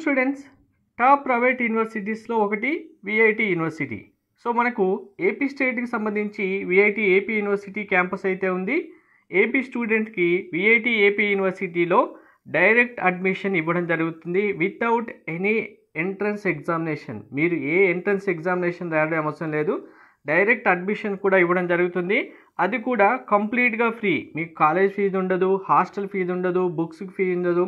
Welcome students. Top private యూనివర్సిటీస్లో ఒకటి VIT university. So మనకు AP స్టేట్కి సంబంధించి విఐటి ఏపీ యూనివర్సిటీ క్యాంపస్ అయితే ఉంది. ఏపీ స్టూడెంట్కి విఐటి ఏపీ యూనివర్సిటీలో డైరెక్ట్ అడ్మిషన్ ఇవ్వడం జరుగుతుంది వితౌట్ ఎనీ ఎంట్రన్స్ ఎగ్జామినేషన్. మీరు ఏ ఎంట్రన్స్ ఎగ్జామినేషన్ రాయడం అవసరం లేదు, డైరెక్ట్ అడ్మిషన్ కూడా ఇవ్వడం జరుగుతుంది. అది కూడా కంప్లీట్గా ఫ్రీ. మీకు కాలేజ్ ఫీజు ఉండదు, హాస్టల్ ఫీజు ఉండదు, బుక్స్కి ఫీ ఉండదు,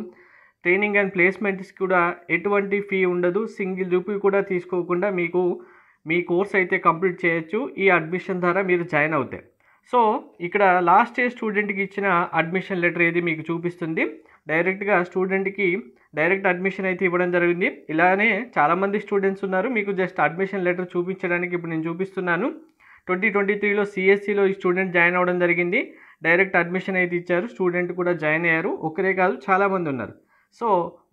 ట్రైనింగ్ అండ్ ప్లేస్మెంట్స్కి కూడా ఎటువంటి ఫీ ఉండదు. సింగిల్ రూపీ కూడా తీసుకోకుండా మీకు మీ కోర్స్ అయితే కంప్లీట్ చేయొచ్చు ఈ అడ్మిషన్ ద్వారా మీరు జాయిన్ అవుతాయి. సో ఇక్కడ లాస్ట్ ఇయర్ స్టూడెంట్కి ఇచ్చిన అడ్మిషన్ లెటర్ ఏది మీకు చూపిస్తుంది. డైరెక్ట్గా స్టూడెంట్కి డైరెక్ట్ అడ్మిషన్ అయితే ఇవ్వడం జరిగింది. ఇలానే చాలామంది స్టూడెంట్స్ ఉన్నారు. మీకు జస్ట్ అడ్మిషన్ లెటర్ చూపించడానికి ఇప్పుడు నేను చూపిస్తున్నాను. 2023లో సిఎస్సిలో ఈ స్టూడెంట్ జాయిన్ అవ్వడం జరిగింది. డైరెక్ట్ అడ్మిషన్ అయితే ఇచ్చారు, స్టూడెంట్ కూడా జాయిన్ అయ్యారు. ఒకరే కాదు, చాలామంది ఉన్నారు. సో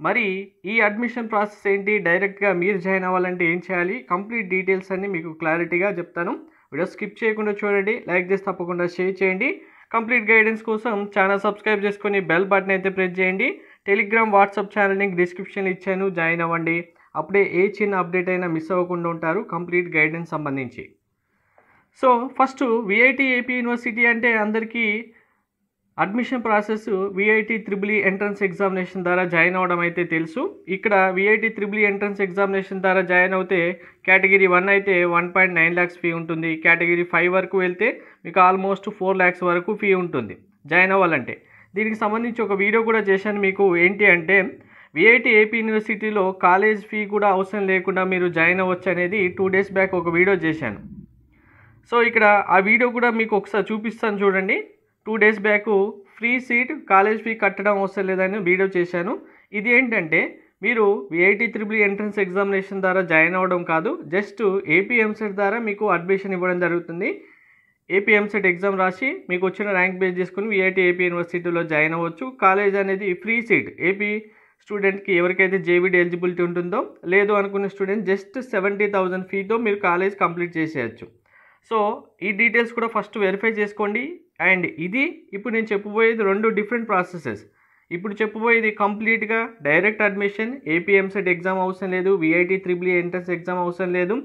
మరి ఈ అడ్మిషన్ ప్రాసెస్ ఏంటి, డైరెక్ట్గా మీరు జాయిన్ అవ్వాలంటే ఏం చేయాలి, కంప్లీట్ డీటెయిల్స్ అన్నీ మీకు క్లారిటీగా చెప్తాను. వీడియో స్కిప్ చేయకుండా చూడండి, లైక్ చేసి తప్పకుండా షేర్ చేయండి. కంప్లీట్ గైడెన్స్ కోసం ఛానల్ సబ్స్క్రైబ్ చేసుకొని బెల్ బటన్ అయితే ప్రెస్ చేయండి. టెలిగ్రామ్, వాట్సాప్ ఛానల్ లింక్ డిస్క్రిప్షన్లో ఇచ్చాను, జాయిన్ అవ్వండి. అప్పుడే ఏ చిన్న అప్డేట్ అయినా మిస్ అవ్వకుండా ఉంటారు కంప్లీట్ గైడెన్స్ సంబంధించి. So first VIT AP university అంటే అందరికీ admission process VIT triple entrance examination ద్వారా జాయిన్ అవ్వడం అయితే తెలుసు. ఇక్కడ విఐటి త్రిబుల్ ఎంట్రన్స్ ఎగ్జామినేషన్ ద్వారా జాయిన్ అవుతే కేటగిరీ 1 అయితే 1.9 lakhs ఫీ ఉంటుంది. కేటగిరీ 5 వరకు వెళ్తే మీకు ఆల్మోస్ట్ 4 lakhs వరకు ఫీ ఉంటుంది జాయిన్ అవ్వాలంటే. దీనికి సంబంధించి ఒక వీడియో కూడా చేశాను మీకు. ఏంటి అంటే విఐటి ఏపీ యూనివర్సిటీలో కాలేజ్ ఫీ కూడా అవసరం లేకుండా మీరు జాయిన్ అవ్వచ్చు అనేది 2 days బ్యాక్ ఒక వీడియో చేశాను. సో ఇక్కడ ఆ వీడియో కూడా మీకు ఒకసారి చూపిస్తాను చూడండి. 2 days back free seat, college fee కట్టడం అవసరం లేదని వీడియో చేశాను. ఇది ఏంటంటే మీరు విఐటి త్రిబుల్ ఎంట్రన్స్ ఎగ్జామినేషన్ ద్వారా జాయిన్ అవ్వడం కాదు, జస్ట్ ఏపీ ఎంసెట్ ద్వారా మీకు అడ్మిషన్ ఇవ్వడం జరుగుతుంది. ఏపీ ఎంసెట్ ఎగ్జామ్ రాసి మీకు వచ్చిన ర్యాంక్ బేస్ చేసుకుని విఐటి ఏపీ యూనివర్సిటీలో జాయిన్ అవ్వచ్చు. కాలేజ్ అనేది ఫ్రీ సీట్. ఏపీ స్టూడెంట్కి ఎవరికైతే జేవిడి ఎలిజిబిలిటీ ఉంటుందో, లేదు అనుకున్న స్టూడెంట్ జస్ట్ 70,000 ఫీతో మీరు కాలేజ్ కంప్లీట్ చేసేయచ్చు. సో ఈ డీటెయిల్స్ కూడా ఫస్ట్ వెరిఫై చేసుకోండి. అండ్ ఇది ఇప్పుడు నేను చెప్పబోయేది 2 డిఫరెంట్ ప్రాసెసెస్. ఇప్పుడు చెప్పబోయేది కంప్లీట్గా direct admission, AP EAMCET exam అవసరం లేదు, విఐటి త్రిబుల్ ఎంట్రన్స్ ఎగ్జామ్ అవసరం లేదు,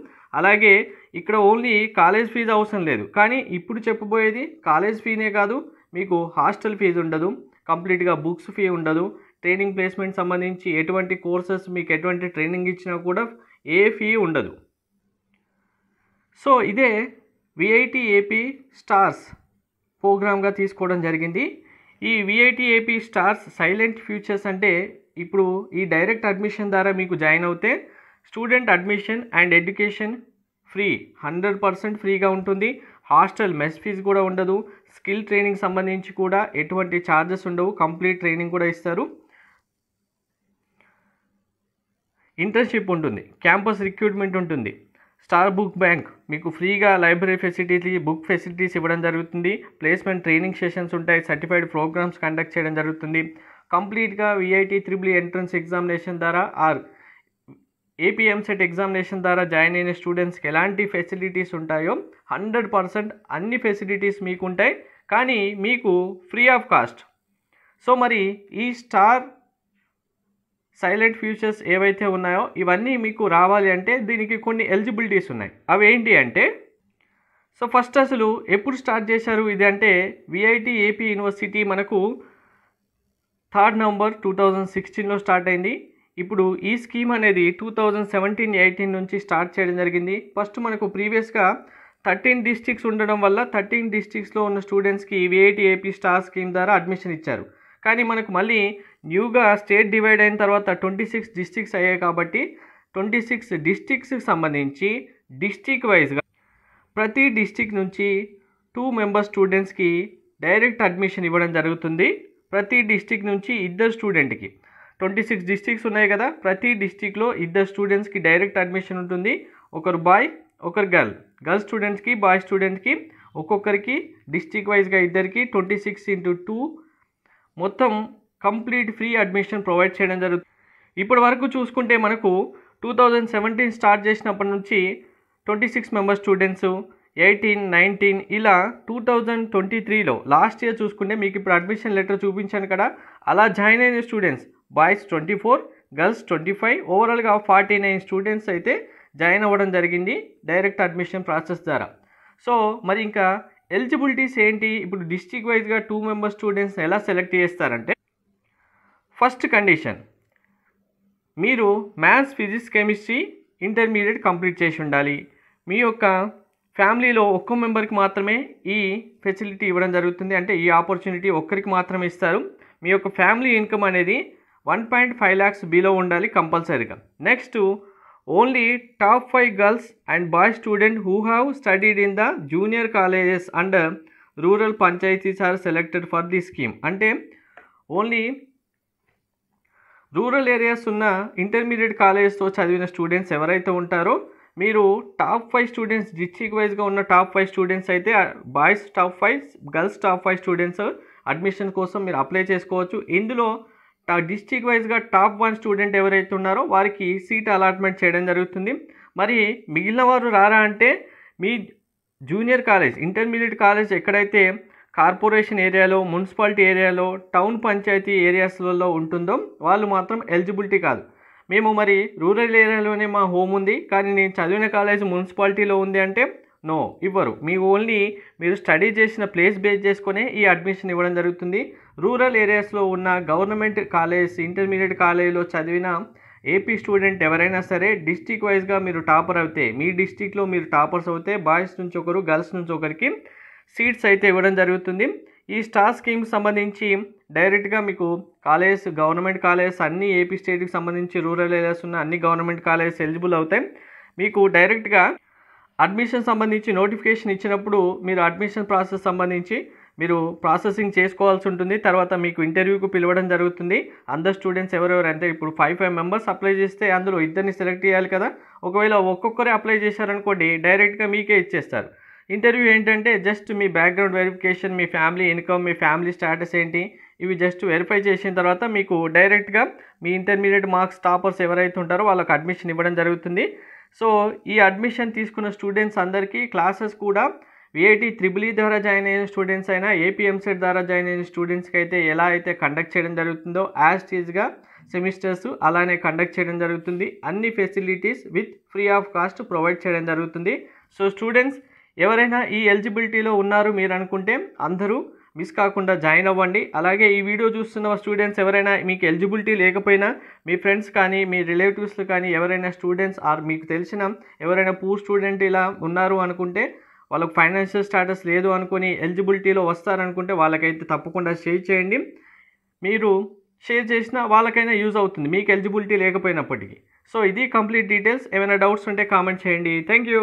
అలాగే ఇక్కడ ఓన్లీ కాలేజ్ ఫీజు అవసరం లేదు. కానీ ఇప్పుడు చెప్పబోయేది కాలేజ్ ఫీనే కాదు, మీకు హాస్టల్ ఫీజు ఉండదు, కంప్లీట్గా బుక్స్ ఫీ ఉండదు, ట్రైనింగ్ ప్లేస్మెంట్ సంబంధించి ఎటువంటి కోర్సెస్ మీకు ఎటువంటి ట్రైనింగ్ ఇచ్చినా కూడా ఏ ఫీ ఉండదు. సో ఇదే విఐటి ఏపీ స్టార్స్ ప్రోగ్రామ్గా తీసుకోవడం జరిగింది. ఈ VIT AP stars silent futures అంటే ఇప్పుడు ఈ డైరెక్ట్ అడ్మిషన్ ద్వారా మీకు జాయిన్ అవుతే student admission and education free, 100% ఫ్రీగా ఉంటుంది. హాస్టల్ మెస్ ఫీజు కూడా ఉండదు. స్కిల్ ట్రైనింగ్ సంబంధించి కూడా ఎటువంటి ఛార్జెస్ ఉండవు, కంప్లీట్ ట్రైనింగ్ కూడా ఇస్తారు. ఇంటర్న్షిప్ ఉంటుంది, క్యాంపస్ రిక్రూట్మెంట్ ఉంటుంది, స్టార్ బుక్ బ్యాంక్ మీకు ఫ్రీగా లైబ్రరీ ఫెసిలిటీ, బుక్ ఫెసిలిటీస్ ఇవ్వడం జరుగుతుంది. ప్లేస్మెంట్ ట్రైనింగ్ సెషన్స్ ఉంటాయి, సర్టిఫైడ్ ప్రోగ్రామ్స్ కండక్ట్ చేయడం జరుగుతుంది. కంప్లీట్గా విఐటి త్రిబుల్ ఎంట్రన్స్ ఎగ్జామినేషన్ ద్వారా ఆర్ ఏపీ ఎంసెట్ ఎగ్జామినేషన్ ద్వారా జాయిన్ అయిన స్టూడెంట్స్కి ఎలాంటి ఫెసిలిటీస్ ఉంటాయో 100% అన్ని ఫెసిలిటీస్ మీకు ఉంటాయి, కానీ మీకు ఫ్రీ ఆఫ్ కాస్ట్. సో మరి ఈ స్టార్ సైలెంట్ ఫ్యూచర్స్ ఏవైతే ఉన్నాయో ఇవన్నీ మీకు రావాలి అంటే దీనికి కొన్ని ఎలిజిబిలిటీస్ ఉన్నాయి. అవి ఏంటి అంటే, సో ఫస్ట్ అసలు ఎప్పుడు స్టార్ట్ చేశారు ఇది అంటే విఐటి ఏపీ యూనివర్సిటీ మనకు 3 November 2016లో స్టార్ట్ అయింది. ఇప్పుడు ఈ స్కీమ్ అనేది 2017-18 నుంచి స్టార్ట్ చేయడం జరిగింది. ఫస్ట్ మనకు ప్రీవియస్గా 13 districts ఉండడం వల్ల 13 districtsలో ఉన్న స్టూడెంట్స్కి విఐటి ఏపీ స్టార్ స్కీమ్ ద్వారా అడ్మిషన్ ఇచ్చారు. కానీ మనకు మళ్ళీ న్యూగా స్టేట్ డివైడ్ అయిన తర్వాత 26 districts అయ్యాయి కాబట్టి 26 districtsకి సంబంధించి డిస్ట్రిక్ట్ వైజ్గా ప్రతి డిస్ట్రిక్ట్ నుంచి 2 members స్టూడెంట్స్కి డైరెక్ట్ అడ్మిషన్ ఇవ్వడం జరుగుతుంది. ప్రతి డిస్ట్రిక్ట్ నుంచి 2 స్టూడెంట్కి, 26 districts ఉన్నాయి కదా, ప్రతి డిస్ట్రిక్ట్లో 2 స్టూడెంట్స్కి డైరెక్ట్ అడ్మిషన్ ఉంటుంది. ఒకరు బాయ్, ఒకరు గర్ల్ స్టూడెంట్స్కి, బాయ్ స్టూడెంట్కి ఒక్కొక్కరికి డిస్ట్రిక్ట్ వైజ్గా 2కి 26x2 మొత్తం కంప్లీట్ ఫ్రీ అడ్మిషన్ ప్రొవైడ్ చేయడం జరుగుతుంది. ఇప్పటి వరకు చూసుకుంటే మనకు 2017 స్టార్ట్ చేసినప్పటి నుంచి 26 members స్టూడెంట్స్, 18, 19 ఇలా 2023లో లాస్ట్ ఇయర్ చూసుకుంటే మీకు ఇప్పుడు అడ్మిషన్ లెటర్ చూపించాను కదా, అలా జాయిన్ అయిన స్టూడెంట్స్ బాయ్స్ 24, గర్ల్స్ 25, ఓవరాల్గా 49 స్టూడెంట్స్ అయితే జాయిన్ అవ్వడం జరిగింది డైరెక్ట్ అడ్మిషన్ ప్రాసెస్ ద్వారా. సో మరి ఇంకా ఎలిజిబిలిటీస్ ఏంటి, ఇప్పుడు డిస్ట్రిక్ట్ వైజ్గా 2 మెంబర్ స్టూడెంట్స్ ఎలా సెలెక్ట్ చేస్తారంటే, ఫస్ట్ కండిషన్ మీరు maths, physics, chemistry intermediate complete చేసి ఉండాలి. మీ యొక్క ఫ్యామిలీలో ఒక్క మెంబర్కి మాత్రమే ఈ ఫెసిలిటీ ఇవ్వడం జరుగుతుంది, అంటే ఈ ఆపర్చునిటీ ఒక్కరికి మాత్రమే ఇస్తారు. మీ యొక్క ఫ్యామిలీ ఇన్కమ్ అనేది 1.5 lakhs బిలో ఉండాలి కంపల్సరీగా. Next, only top 5 girls and boys student who have studied in the junior colleges and rural panchayats are selected for the scheme. అంటే ఓన్లీ రూరల్ ఏరియాస్ ఉన్న ఇంటర్మీడియట్ కాలేజెస్తో చదివిన స్టూడెంట్స్ ఎవరైతే ఉంటారో, మీరు టాప్ 5 స్టూడెంట్స్, డిస్ట్రిక్ట్ వైజ్గా ఉన్న టాప్ 5 స్టూడెంట్స్ అయితే boys top 5, girls top 5 students admission కోసం మీరు అప్లై చేసుకోవచ్చు. ఇందులో డిస్ట్రిక్ట్ వైజ్గా టాప్ 1 స్టూడెంట్ ఎవరైతే ఉన్నారో వారికి సీట్ అలాట్మెంట్ చేయడం జరుగుతుంది. మరి మిగిలిన వారు రారా అంటే, మీ జూనియర్ కాలేజ్, ఇంటర్మీడియట్ కాలేజ్ ఎక్కడైతే కార్పొరేషన్ ఏరియాలో, మున్సిపాలిటీ ఏరియాలో, టౌన్ పంచాయతీ ఏరియాస్లలో ఉంటుందో వాళ్ళు మాత్రం ఎలిజిబిలిటీ కాదు. మేము మరి రూరల్ ఏరియాలోనే మా హోమ్ ఉంది, కానీ నేను చదివిన కాలేజ్ మున్సిపాలిటీలో ఉంది అంటే నో, ఇవ్వరు. మీ ఓన్లీ మీరు స్టడీ చేసిన ప్లేస్ బేస్ చేసుకునే ఈ అడ్మిషన్ ఇవ్వడం జరుగుతుంది. రూరల్ ఏరియాస్లో ఉన్న గవర్నమెంట్ కాలేజ్, ఇంటర్మీడియట్ కాలేజీలో చదివిన ఏపీ స్టూడెంట్ ఎవరైనా సరే డిస్ట్రిక్ట్ వైజ్గా మీరు టాపర్ అవుతే, మీ డిస్ట్రిక్ట్లో మీరు టాపర్స్ అవుతే బాయ్స్ నుంచి ఒకరు, గర్ల్స్ నుంచి ఒకరికి సీట్స్ అయితే ఇవ్వడం జరుగుతుంది. ఈ స్టార్ స్కీమ్కి సంబంధించి డైరెక్ట్గా మీకు కాలేజెస్, గవర్నమెంట్ కాలేజెస్ అన్ని ఏపీ స్టేట్కి సంబంధించి రూరల్ ఏరియాస్ ఉన్న అన్ని గవర్నమెంట్ కాలేజెస్ ఎలిజిబుల్ అవుతాయి. మీకు డైరెక్ట్గా అడ్మిషన్ సంబంధించి నోటిఫికేషన్ ఇచ్చినప్పుడు మీరు అడ్మిషన్ ప్రాసెస్ సంబంధించి మీరు ప్రాసెసింగ్ చేసుకోవాల్సి ఉంటుంది. తర్వాత మీకు ఇంటర్వ్యూకి పిలవడం జరుగుతుంది. అందరు స్టూడెంట్స్ ఎవరెవరు అంటే, ఇప్పుడు 5 మెంబర్స్ అప్లై చేస్తే అందులో ఇద్దరిని సెలెక్ట్ చేయాలి కదా. ఒకవేళ ఒక్కొక్కరే అప్లై చేశారనుకోండి, డైరెక్ట్గా మీకే ఇచ్చేస్తారు. ఇంటర్వ్యూ ఏంటంటే జస్ట్ మీ బ్యాక్గ్రౌండ్ వెరిఫికేషన్, మీ ఫ్యామిలీ ఇన్కమ్, మీ ఫ్యామిలీ స్టేటస్ ఏంటి, ఇవి జస్ట్ వెరిఫై చేసిన తర్వాత మీకు డైరెక్ట్గా మీ ఇంటర్మీడియట్ మార్క్స్ టాపర్స్ ఎవరైతే ఉంటారో వాళ్ళకి అడ్మిషన్ ఇవ్వడం జరుగుతుంది. సో ఈ అడ్మిషన్ తీసుకున్న స్టూడెంట్స్ అందరికీ క్లాసెస్ కూడా విఐటి త్రిబుల్ ఈ ద్వారా జాయిన్ అయిన స్టూడెంట్స్ అయినా, ఏపీ ఎంసెట్ ద్వారా జాయిన్ అయిన స్టూడెంట్స్కి అయితే ఎలా అయితే కండక్ట్ చేయడం జరుగుతుందో యాజ్ టీజ్గా సెమిస్టర్స్ అలానే కండక్ట్ చేయడం జరుగుతుంది. అన్ని facilities with free of cost provide చేయడం జరుగుతుంది. సో స్టూడెంట్స్ ఎవరైనా ఈ ఎలిజిబిలిటీలో ఉన్నారు మీరు అనుకుంటే అందరూ మిస్ కాకుండా జాయిన్ అవ్వండి. అలాగే ఈ వీడియో చూస్తున్న స్టూడెంట్స్ ఎవరైనా మీకు ఎలిజిబిలిటీ లేకపోయినా, మీ ఫ్రెండ్స్ కానీ మీ రిలేటివ్స్లో కానీ ఎవరైనా స్టూడెంట్స్ ఆర్ మీకు తెలిసిన ఎవరైనా పూర్ స్టూడెంట్ ఇలా ఉన్నారు అనుకుంటే, వాళ్ళకు ఫైనాన్షియల్ స్టేటస్ లేదు అనుకుని ఎలిజిబిలిటీలో వస్తారనుకుంటే వాళ్ళకైతే తప్పకుండా షేర్ చేయండి. మీరు షేర్ చేసినా వాళ్ళకైనా యూజ్ అవుతుంది మీకు ఎలిజిబిలిటీ లేకపోయినప్పటికీ. సో ఇది కంప్లీట్ డీటెయిల్స్. ఏమైనా డౌట్స్ ఉంటే కామెంట్ చేయండి. Thank you.